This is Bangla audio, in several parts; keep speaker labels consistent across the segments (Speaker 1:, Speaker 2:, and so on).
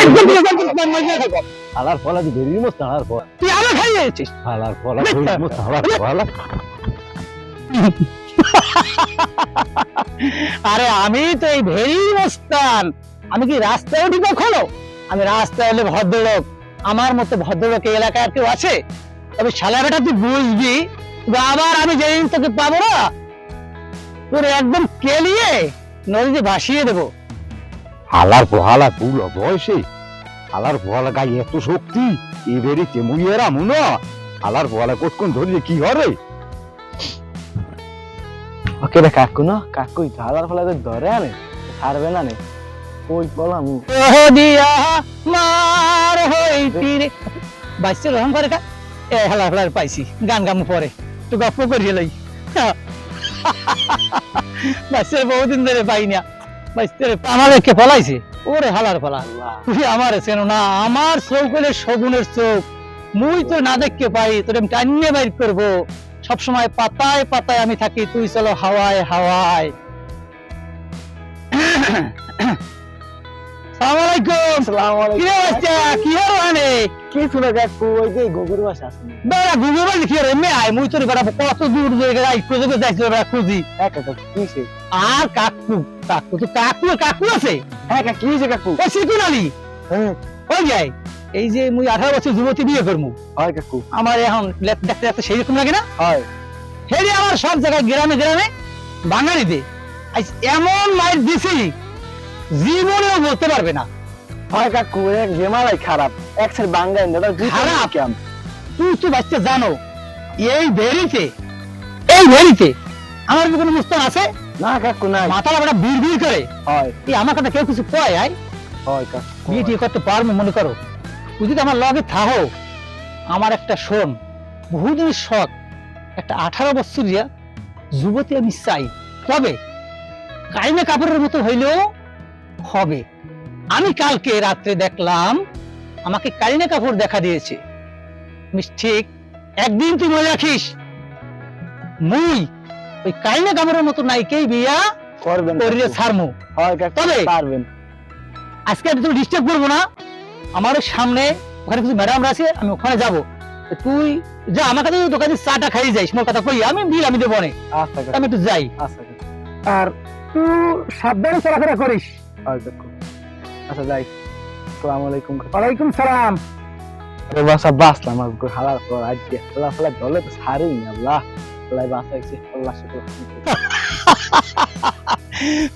Speaker 1: একদম হালার ফল আজ বেরিয়ে মস্ত হালার ফল তুই আমার খাইয়ে যাচ্ছিস হালার ফল মস্ত হালার ফল আরে আমি তো এই ভেরি মস্তান আমি কি রাস্তায় উঠি কখনো আমি রাস্তায় হলে ভদ্রলোক আমার মতো ভদ্রলোক এই এলাকায় কেউ আছে তবে শালা বেটা তুই বুঝবি আবার আমি যেদিন তোকে পাবো না তোর একদম কেলিয়ে নদীতে ভাসিয়ে দেবো হালার পোহালা তুল বয়সে হালার পোহালা গায়ে এত শক্তি এবারে তেমুইয়েরা মুনো হালার পোহালা কতক্ষণ ধরিয়ে কি হবে ওকে রে কাকু না কাকু হালার পোহালা ধরে আনে ছাড়বে না নে ওই বলাম দিয়া মার হইতি রে বাইসে রহম করে কা এ হালার পোহালার পাইছি গান গামু পরে তো গপ্প করিয়ে লই বাইসে বহুদিন ধরে পাই না আমাদেরকে ফলাইছে ওরে হালার ফলা তুই আমার চেন না আমার চৌকলে শগুনের চোখ মুই তো না দেখতে পাই তোর আমি টানিয়ে বাইর করবো সবসময় পাতায় পাতায় আমি থাকি তুই চলো হাওয়ায় হাওয়ায় কত দূর খুঁজি আর কাকু কাকু তো কাকু কাকু আছে হ্যাঁ কাকু কাকু সিকুনালি ওই যাই এই যে মুই 18 বছর যুবতী বিয়ে করবো হয় কাকু আমার এখন দেখতে দেখতে সেই রকম লাগে না হয় হেরি আমার সব জায়গায় গ্রামে গ্রামে বাঙালিতে এমন মাইর দিছি জীবনেও বলতে পারবে না হয় কাকু এক জেমালাই খারাপ এক সাইড বাঙালি না খারাপ কেম তুই তো বাচ্চা জানো এই ভেরিতে আমার কি কোনো মুস্তান আছে না কাকু না মাথাটা বড় বিড়বিড় করে হয় এই আমার কথা কেউ কিছু কয় হয় কাকু বিয়ে ঠিক করতে পারবো মনে করো তুই যদি আমার লগে থাকো আমার একটা শোন বহুদিনের শখ একটা 18 বছরিয়া যুবতী আমি চাই তবে কাইনা কাপড়ের মতো হইলেও হবে আমি কালকে রাত্রে দেখলাম আমাকে কারিনা কাপুর দেখা দিয়েছে ঠিক একদিন তুই মনে রাখিস মুই ওই কারিনা কাপুরের মতো নাইকেই বিয়া করবেন করিয়ে ছাড়মু হয় তবে পারবেন আজকে আমি তোর ডিস্টার্ব করবো না আমার সামনে ওখানে কিছু ম্যাডামরা আছে আমি ওখানে যাব তুই যা আমার কাছে দোকানে চাটা খাই যাইস মোর কথা কই আমি বিল আমি দেবো আচ্ছা আমি একটু যাই আচ্ছা আর তুই সাবধানে চলাফেরা করিস আচ্ছা যাই আসসালামু আলাইকুম ওয়ালাইকুম সালাম আরে বাসা বাসলাম আর হালার পর আজকে আল্লাহ ফালা দলে তো ছাড়েই না আল্লাহ আল্লাহ বাঁচাইছে আল্লাহ শুকর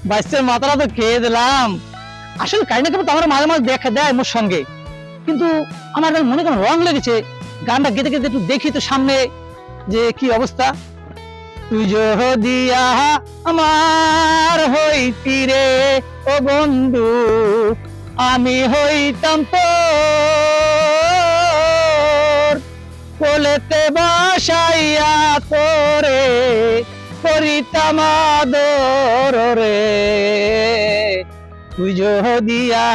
Speaker 1: বাইসের মাথাটা তো খেয়ে দিলাম আসলে কাইনা কাপড় তো আমার মাঝে মাঝে দেখা দেয় মোর সঙ্গে কিন্তু আমার মনে কেন রং লেগেছে গানটা গেতে গেতে একটু দেখি তো সামনে যে কি অবস্থা তুই যদিয়া আমার হইতি রে ও বন্ধু আমি হইতাম তোর কোলেতে বসাইয়া তোরে করিতাম আদর রে তুই যদিয়া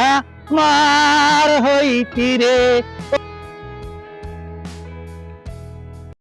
Speaker 1: আমার হইতি রে